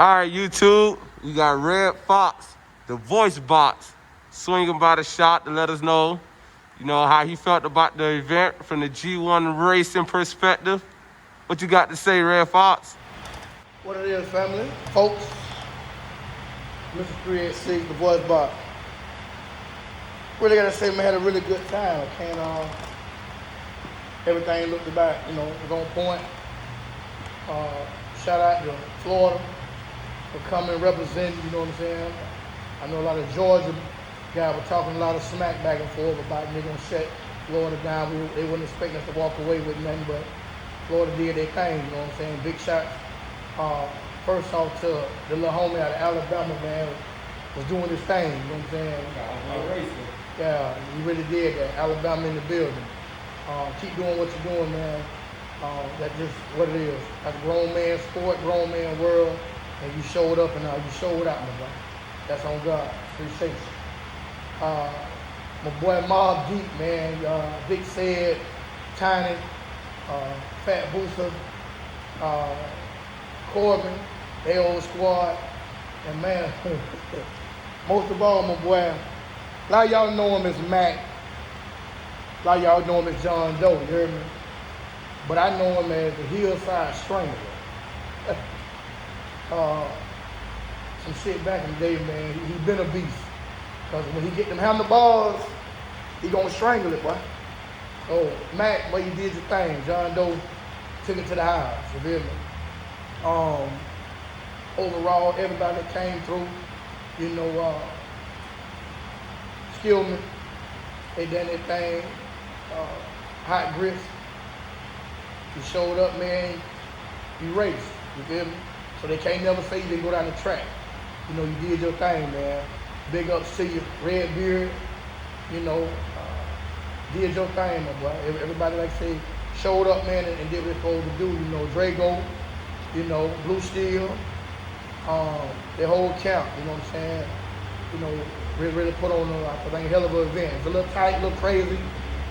All right, YouTube, we got Red Foxx, the voice box, swinging by the shot to let us know, how he felt about the event from the G1 racing perspective. What you got to say, Red Foxx? What it is, family, folks. Mr. 386, the voice box. Really gotta say, man, had a really good time. Everything looked about, was on point. Shout out to Florida for coming and representing, you know what I'm saying? I know a lot of Georgia guys were talking a lot of smack back and forth about they're gonna shut Florida down. They wouldn't expect us to walk away with nothing, but Florida did their thing, you know what I'm saying? Big shots. First off to the little homie out of Alabama, man, was doing his thing, you know what I'm saying? Yeah, he really did that. Alabama in the building. Keep doing what you're doing, man. That's just what it is. That's a grown man sport, grown man world, and you showed up and you showed out, my boy. That's on God. Appreciate you. My boy Mob Deep, man. Big Said, Tiny, Fat Booster, Corbin, they old squad, and man, most of all, my boy, a lot of y'all know him as Mac. A lot of y'all know him as John Doe, you hear me? But I know him as the Hillside Strangler. Some shit back in the day, man. He been a beast. Because when he get them handlebars, he gonna strangle it, boy. So, Mac, boy, you did your thing. John Doe took it to the house, you feel me? Overall, everybody that came through, Skillman, they done their thing. Hot Grits, you showed up, man, you raced, you feel me? So they can't never say you didn't go down the track. You did your thing, man. Big ups to you, Red Beard, did your thing, my boy. Everybody, like I say, showed up, man, and did what they're supposed to do. Drago, Blue Steel, their whole camp, you know what I'm saying? Really put on a hell of an event. It's a little tight, a little crazy,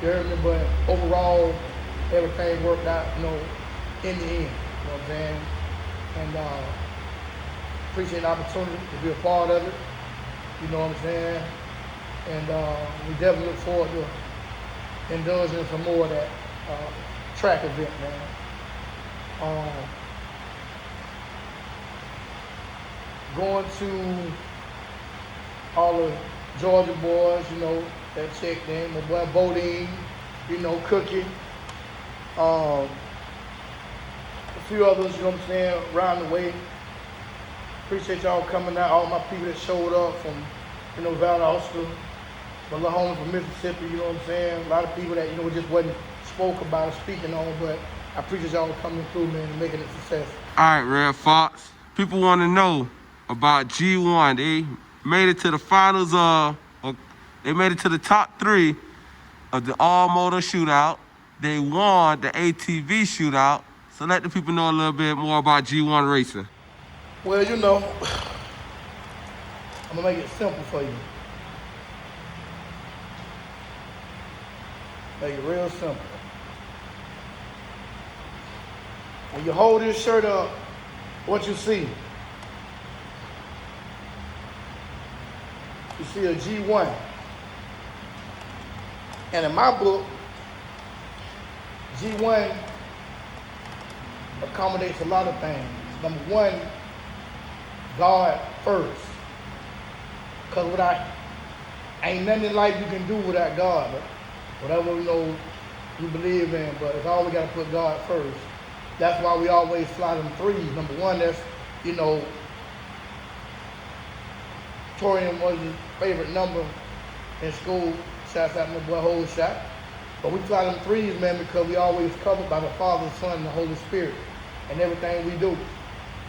you heard me, but overall, everything worked out, in the end, you know what I'm saying? And appreciate the opportunity to be a part of it, you know what I'm saying? And we definitely look forward to indulging some more of that track event, man. Going to all the Georgia boys, that checked in, my boy Bodine, Cookie, a few others, you know what I'm saying, around the way. Appreciate y'all coming out, all my people that showed up from, Valdosta, my little homie from Mississippi, you know what I'm saying. A lot of people that, just wasn't spoke about or speaking on, but I appreciate y'all coming through, man, and making it a success. All right, Red Foxx, people want to know about G1. They made it to the finals they made it to the top 3 of the all-motor shootout. They won the ATV shootout. So let the people know a little bit more about G1 racing. Well, I'm gonna make it simple for you. Make it real simple. When you hold this shirt up, what you see? You see a G1. And in my book, G1 accommodates a lot of things. Number one, God first. Because ain't nothing in life you can do without God. Whatever you believe in, but it's always got to put God first. That's why we always fly them 3s. Number one, that's, Torian was his favorite number in school. Shouts out my boy Whole Shot. But we fly them 3s, man, because we always covered by the Father, Son, and the Holy Spirit. And everything we do.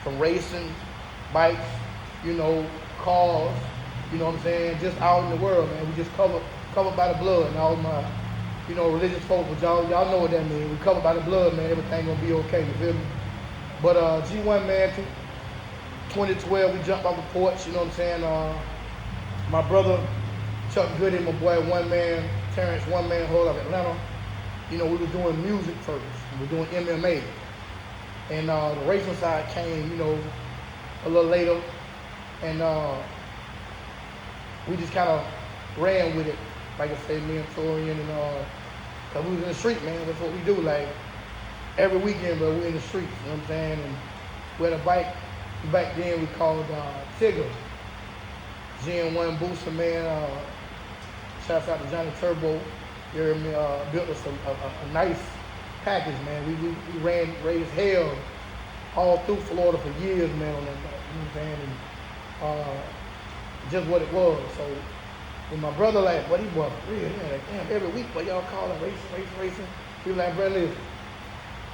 From racing, bikes, cars, you know what I'm saying? Just out in the world, man. We just covered by the blood. And all my, religious folks, but y'all know what that means. We covered by the blood, man. Everything gonna be okay, you feel me? But G1, man, 2012, we jumped off the porch, you know what I'm saying? My brother, Chuck Goody, my boy, Terrence, one man hold of Atlanta. We were doing music first. We were doing MMA. And the racing side came, a little later, and we just kind of ran with it. Like I say, me and Torian, and cause we was in the street, man. That's what we do. Like every weekend, but we in the streets. You know what I'm saying? And we had a bike. Back then we called Tigger. Gen1 booster, man. Shouts out to Johnny Turbo. You heard me, built us a nice package, man. We raised hell all through Florida for years, man, on that bike. You know what I'm saying? And just what it was. So when my brother like, what he was real, like, damn, every week, but y'all call it racing. He was like, brother, listen,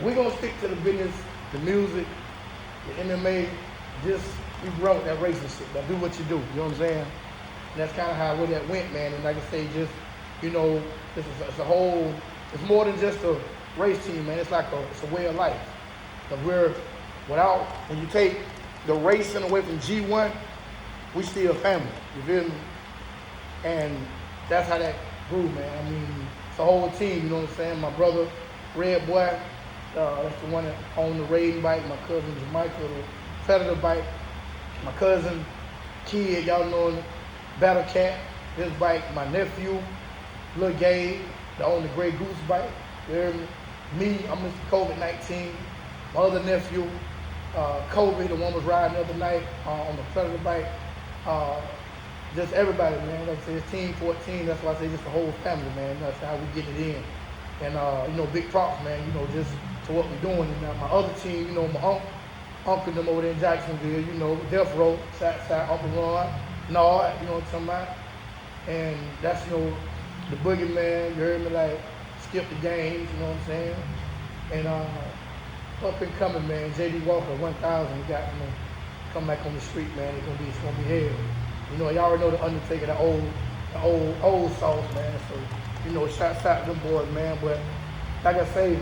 we gonna stick to the business, the music, the MMA. Just we wrote that racing shit. But do what you do. You know what I'm saying? And that's kind of how that went, man. And like I say, just it's a whole. It's more than just a race team, man. It's like it's a way of life. Cause when you take the racing away from G1, we still family. You feel me? And that's how that grew, man. I mean, it's a whole team. You know what I'm saying? My brother, Red Boy, that's the one that owned the raiding bike. My cousin Jamaica, the Predator bike. My cousin Kid, y'all know him, Battle Cat, this bike. My nephew, Lil Gabe, that owned the Grey Goose bike. You hear me? Me, I'm Mr. COVID-19. My other nephew, Kobe, the one was riding the other night on the Predator bike. Just everybody, man. Like I say, it's Team 14. That's why I say just the whole family, man. That's how we get it in. And, big props, man, just to what we're doing. And my other team, my uncle them over there in Jacksonville, Death Row, side, Uncle Ron, Nard, you know what I'm talking about? And that's, the boogeyman, you heard me, like, skip the games, you know what I'm saying? And up and coming, man, J.D. Walker, 1,000, he got, come back on the street, man. It's gonna be hell. You already know the Undertaker, the old sauce, man. So, shouts out to them boys, man. But like I say,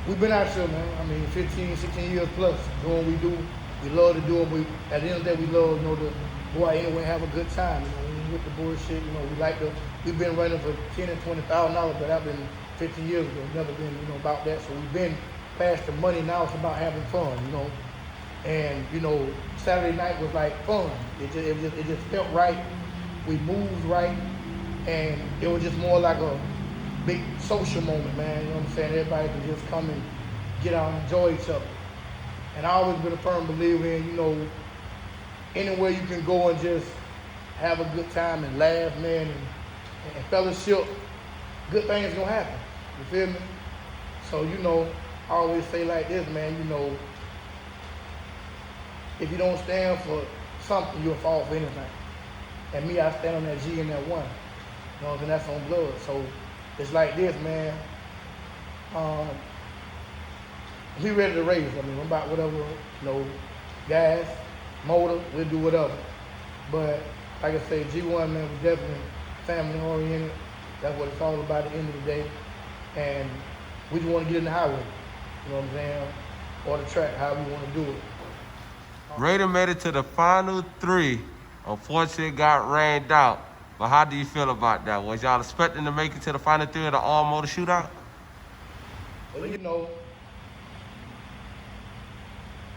we've been out here, man. I mean, 15, 16 years plus doing what we do. We love to do it. At the end of the day, we love, to go out anywhere and have a good time. With the bullshit, we've been running for $10,000 and $20,000, but I've been 15 years ago, never been, about that. So we've been past the money. Now it's about having fun, And, Saturday night was like fun. It just felt right. We moved right. And it was just more like a big social moment, man. You know what I'm saying? Everybody could just come and get out and enjoy each other. And I always been a firm believer in, anywhere you can go and just have a good time and laugh, man, and fellowship, good things gonna happen. You feel me? So, I always say like this, man, if you don't stand for something, you'll fall for anything. And me, I stand on that G and that 1. And that's on blood. So it's like this, man. We ready to race. I mean, I'm about whatever, gas, motor, we'll do whatever. But like I say, G1, man, we're definitely family oriented. That's what it's all about at the end of the day. And we just want to get in the highway. You know what I'm saying? Or the track, however we want to do it. Raider made it to the final 3. Unfortunately, it got rained out. But how do you feel about that? Was y'all expecting to make it to the final 3 of the all-motor shootout? Well,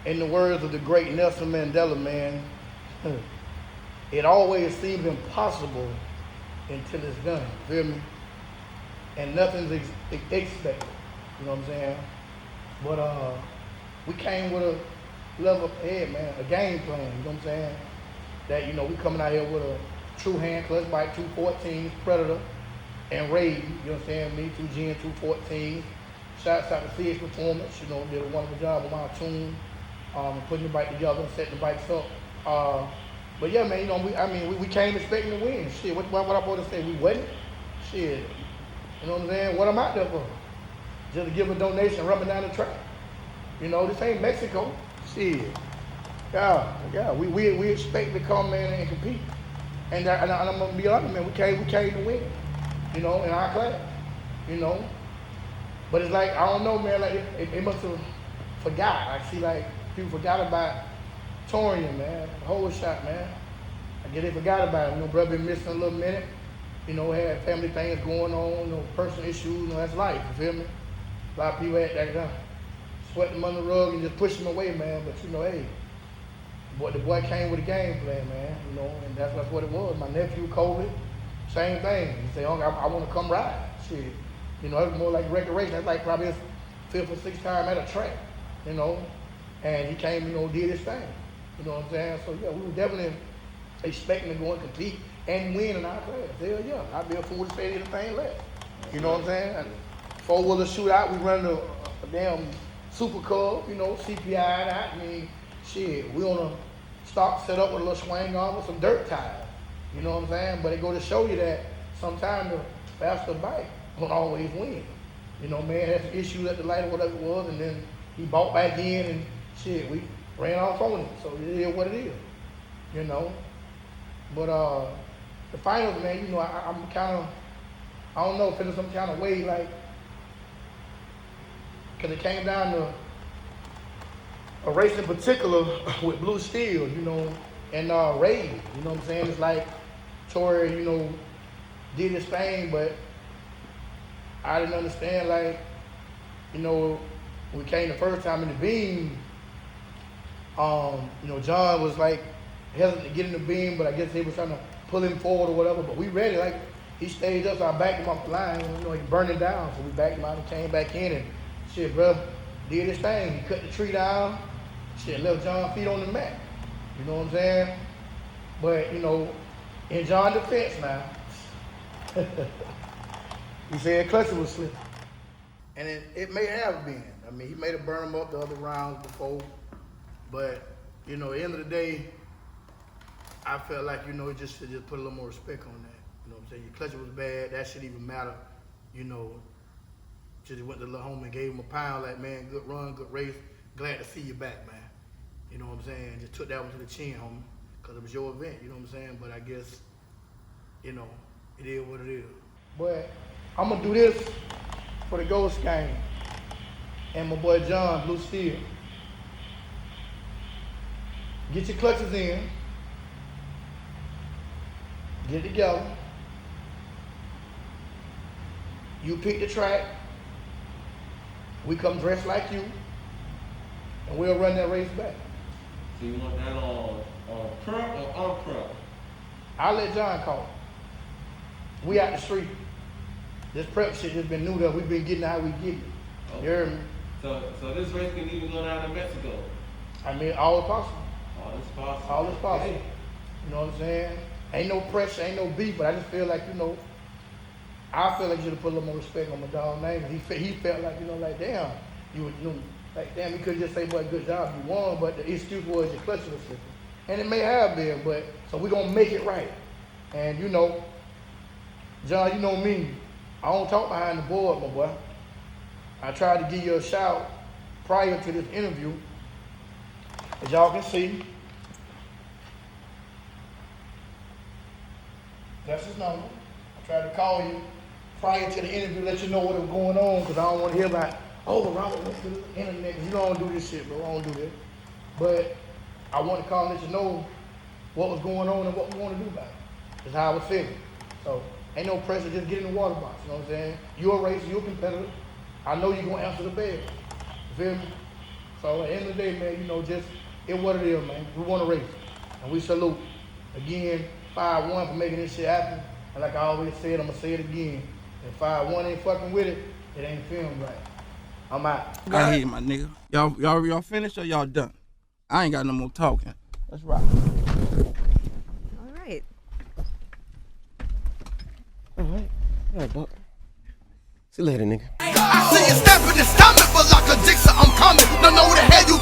in the words of the great Nelson Mandela, man, it always seems impossible until it's done. Feel me? And nothing's expected. You know what I'm saying? But we came with a level head, man, a game plan. You know what I'm saying? That we coming out here with a true hand clutch bike, 214 Predator, and Raid. You know what I'm saying? Me, 2 Gen 214. Shouts out to CH Performance. Did a wonderful job on my tune, putting the bike together and setting the bikes up. But yeah, man, we came expecting to win. Shit, what I'm supposed to say? We wasn't? Shit. You know what I'm saying? What I'm out there for? Just to give a donation, rubbing down the track. This ain't Mexico. Shit. Yeah. We expect to come, man, and compete. And I'm gonna be honest, man, we came to win. In our class. But it's like, I don't know, man, like it must have forgot. I see like people forgot about Torian, man, the whole shot, man. I guess they forgot about him. Brother been missing a little minute. Had family things going on, personal issues, that's life, you feel me? A lot of people had that done. swept him under the rug and just pushed him away, man. But you know, hey, the boy came with a game plan, man. You know, and that's what it was. My nephew, COVID, same thing. He said, "Uncle, I want to come ride." Shit, you know, it was more like recreation. That's like probably his 5th or 6th time at a track, you know. And he came, you know, did his thing. You know what I'm saying? So yeah, we were definitely expecting to go and compete and win in our class. Hell yeah, I'd be a fool to say anything less. You know what I'm saying? And 4-wheeler shootout, we run a damn super cub, you know, CPI out. I mean, shit, we on a stock set up with a little swing on with some dirt tires. You know what I'm saying? But it go to show you that sometimes the faster bike don't always win. You know, man had some issues at the light or whatever it was, and then he bought back in and shit, we ran off on it. So it is what it is, you know. But the finals, man, you know, I'm kind of, I don't know, feeling some kind of way, like, because it came down to a race in particular with Blue Steel, you know, and Ray, you know what I'm saying? It's like Tori, you know, did his thing, but I didn't understand, like, you know, when we came the first time in the beam, you know, John was like hesitant to get in the beam, but I guess they was trying to pull him forward or whatever, but we ready, like, he stayed up, so I backed him off the line, you know, he burned it down, so we backed him out and came back in, and shit, bro, did his thing. He cut the tree down, shit, left John's feet on the mat, you know what I'm saying? But, you know, in John's defense now, he said clutcher was slipping. And it may have been. I mean, he may have burned him up the other rounds before, but, you know, at the end of the day, I felt like, you know, it just should just put a little more respect on that. You know what I'm saying? Your clutcher was bad, that shouldn't even matter. You know, just went to the little homie and gave him a pound, like, man, good run, good race, glad to see you back, man. You know what I'm saying? Just took that one to the chin, homie, because it was your event, you know what I'm saying? But I guess, you know, it is what it is. But I'm gonna do this for the Ghost Gang and my boy John, Blue Steel. Get your clutches in, get it together. You pick the track, we come dressed like you, and we'll run that race back. So you want that on prep or on prep? I'll let John call it. We out the street. This prep shit has been new to us. We've been getting how we get it. Okay. You heard me? So this race can even go down to Mexico? I mean, all is possible. All is possible. All is possible. Okay. You know what I'm saying? Ain't no pressure, ain't no beef, but I just feel like, you know, I feel like you should have put a little more respect on my dog name. He felt like, you know, like, damn, you know, like, damn, he couldn't just say, boy, good job, you won, but the excuse was your clutch was slipping. And it may have been, but, so we're going to make it right. And, you know, John, you know me, I don't talk behind the board, my boy. I tried to give you a shout prior to this interview. As y'all can see, that's his number. I tried to call you prior to the interview, let you know what was going on, because I don't want to hear about, oh, Robert went to the internet. You don't do this shit, bro. I don't do that. But I want to call and let you know what was going on and what we want to do about it. That's how I was feeling. So ain't no pressure, just get in the water box, you know what I'm saying? You're a racer, you're a competitor. I know you're going to answer the bell. You feel me? So at the end of the day, man, you know, just, it's what it is, man. We want to race. And we salute. Again, 5-1 for making this shit happen. And like I always said, I'm going to say it again. If 5-1 ain't fucking with it, it ain't filmed right. I'm out. I hear you, my nigga. Y'all finished or y'all done? I ain't got no more talking. Let's rock. All right. All right, Buck. See you later, nigga. I see you stepping and stomping, but like a Dixon, I'm coming. Don't know who the hell you